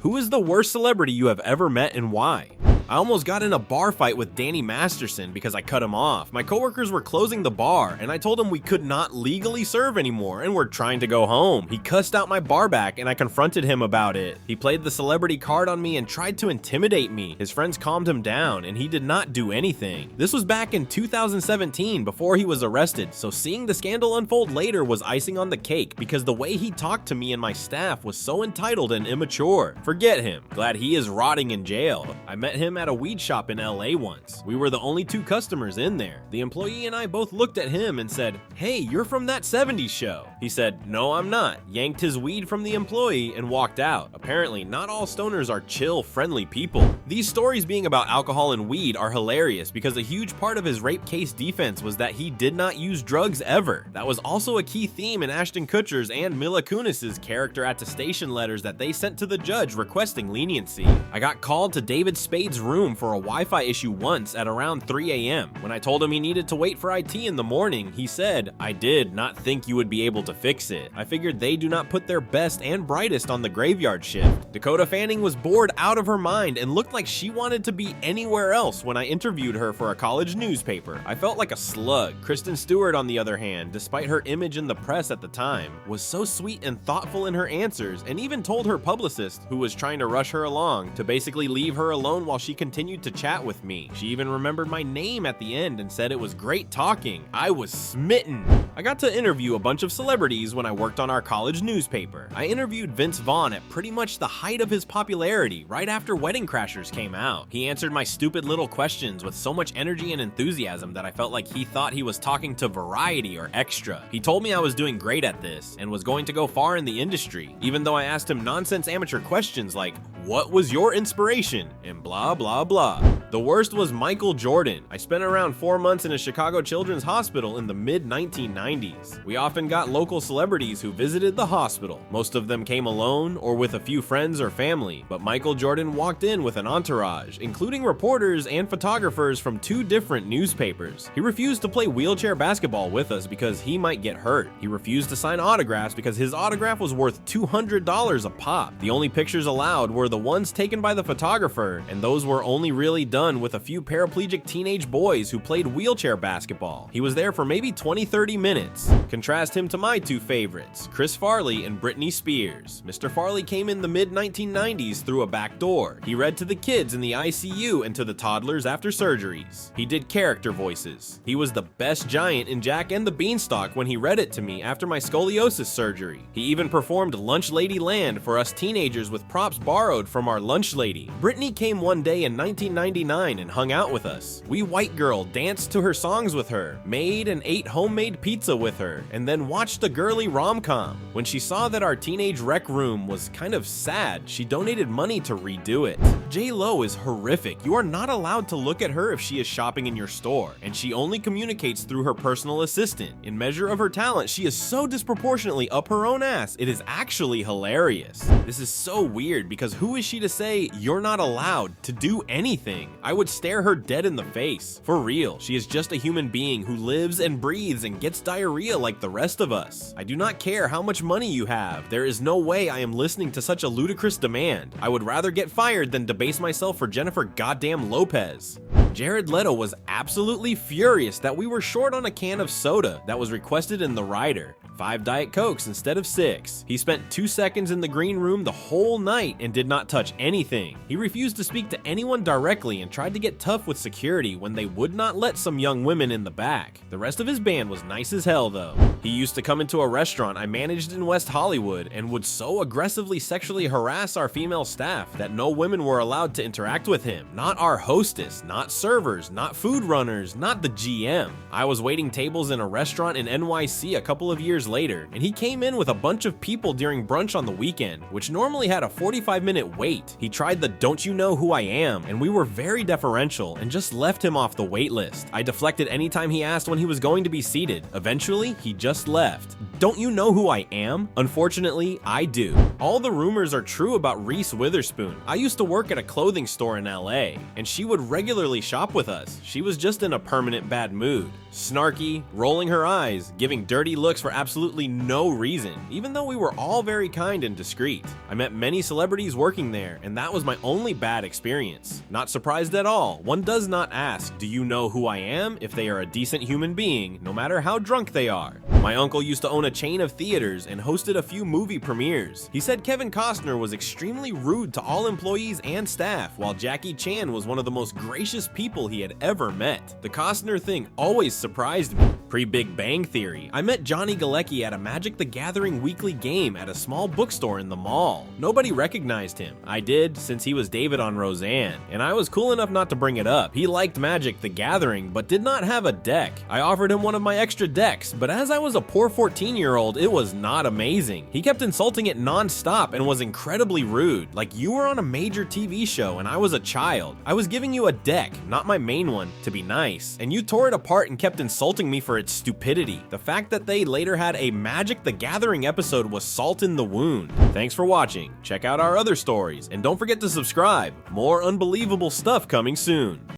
Who is the worst celebrity you have ever met and why? I almost got in a bar fight with Danny Masterson because I cut him off. My coworkers were closing the bar, and I told him we could not legally serve anymore and we're trying to go home. He cussed out my bar back and I confronted him about it. He played the celebrity card on me and tried to intimidate me. His friends calmed him down and he did not do anything. This was back in 2017 before he was arrested, so seeing the scandal unfold later was icing on the cake because the way he talked to me and my staff was so entitled and immature. Forget him. Glad he is rotting in jail. I met him at a weed shop in LA once. We were the only 2 customers in there. The employee and I both looked at him and said, "Hey, you're from that 70s show." He said, "No, I'm not," yanked his weed from the employee and walked out. Apparently, not all stoners are chill, friendly people. These stories being about alcohol and weed are hilarious because a huge part of his rape case defense was that he did not use drugs ever. That was also a key theme in Ashton Kutcher's and Mila Kunis's character attestation letters that they sent to the judge requesting leniency. I got called to David Spade's room for a Wi-Fi issue once at around 3 a.m. When I told him he needed to wait for IT in the morning, he said, "I did not think you would be able to fix it. I figured they do not put their best and brightest on the graveyard shift." Dakota Fanning was bored out of her mind and looked like she wanted to be anywhere else when I interviewed her for a college newspaper. I felt like a slug. Kristen Stewart, on the other hand, despite her image in the press at the time, was so sweet and thoughtful in her answers and even told her publicist, who was trying to rush her along, to basically leave her alone while she continued to chat with me. She even remembered my name at the end and said it was great talking. I was smitten. I got to interview a bunch of celebrities when I worked on our college newspaper. I interviewed Vince Vaughn at pretty much the height of his popularity, right after Wedding Crashers came out. He answered my stupid little questions with so much energy and enthusiasm that I felt like he thought he was talking to Variety or Extra. He told me I was doing great at this and was going to go far in the industry, even though I asked him nonsense amateur questions like, "What was your inspiration?" and blah blah blah. The worst was Michael Jordan. I spent around 4 months in a Chicago Children's Hospital in the mid-1990s. We often got local celebrities who visited the hospital. Most of them came alone or with a few friends or family, but Michael Jordan walked in with an entourage, including reporters and photographers from 2 different newspapers. He refused to play wheelchair basketball with us because he might get hurt. He refused to sign autographs because his autograph was worth $200 a pop. The only pictures allowed were the ones taken by the photographer, and those were only really done with a few paraplegic teenage boys who played wheelchair basketball. He was there for maybe 20-30 minutes. Contrast him to my 2 favorites, Chris Farley and Britney Spears. Mr. Farley came in the mid-1990s through a back door. He read to the kids in the ICU and to the toddlers after surgeries. He did character voices. He was the best giant in Jack and the Beanstalk when he read it to me after my scoliosis surgery. He even performed Lunch Lady Land for us teenagers with props borrowed from our lunch lady. Britney came one day in 1999 and hung out with us. We white girl danced to her songs with her, made and ate homemade pizza with her, and then watched a girly rom-com. When she saw that our teenage rec room was kind of sad, she donated money to redo it. J-Lo is horrific. You are not allowed to look at her if she is shopping in your store, and she only communicates through her personal assistant. In measure of her talent, she is so disproportionately up her own ass, it is actually hilarious. This is so weird because who is she to say you're not allowed to do anything? I would stare her dead in the face. For real, she is just a human being who lives and breathes and gets diarrhea like the rest of us. I do not care how much money you have. There is no way I am listening to such a ludicrous demand. I would rather get fired than debase myself for Jennifer goddamn Lopez. Jared Leto was absolutely furious that we were short on a can of soda that was requested in the rider. 5 Diet Cokes instead of 6. He spent 2 seconds in the green room the whole night and did not touch anything. He refused to speak to anyone directly and tried to get tough with security when they would not let some young women in the back. The rest of his band was nice as hell though. He used to come into a restaurant I managed in West Hollywood and would so aggressively sexually harass our female staff that no women were allowed to interact with him. Not our hostess, not servers, not food runners, not the GM. I was waiting tables in a restaurant in NYC a couple of years later, and he came in with a bunch of people during brunch on the weekend, which normally had a 45-minute wait. He tried the "don't you know who I am," and we were very deferential and just left him off the wait list. I deflected anytime he asked when he was going to be seated. Eventually, he just left. Don't you know who I am? Unfortunately, I do. All the rumors are true about Reese Witherspoon. I used to work at a clothing store in LA, and she would regularly shop with us. She was just in a permanent bad mood. Snarky, rolling her eyes, giving dirty looks for absolutely absolutely no reason, even though we were all very kind and discreet. I met many celebrities working there, and that was my only bad experience. Not surprised at all. One does not ask, do you know who I am, if they are a decent human being, no matter how drunk they are. My uncle used to own a chain of theaters and hosted a few movie premieres. He said Kevin Costner was extremely rude to all employees and staff, while Jackie Chan was one of the most gracious people he had ever met. The Costner thing always surprised me. Pre-Big Bang Theory, I met Johnny Galecki at a Magic the Gathering weekly game at a small bookstore in the mall. Nobody recognized him. I did, since he was David on Roseanne, and I was cool enough not to bring it up. He liked Magic the Gathering, but did not have a deck. I offered him one of my extra decks, but as I was a poor 14-year-old, it was not amazing. He kept insulting it non-stop and was incredibly rude, like you were on a major TV show and I was a child. I was giving you a deck, not my main one, to be nice, and you tore it apart and kept insulting me for its stupidity. The fact that they later had a Magic the Gathering episode was salt in the wound. Thanks for watching. Check out our other stories, and don't forget to subscribe. More unbelievable stuff coming soon.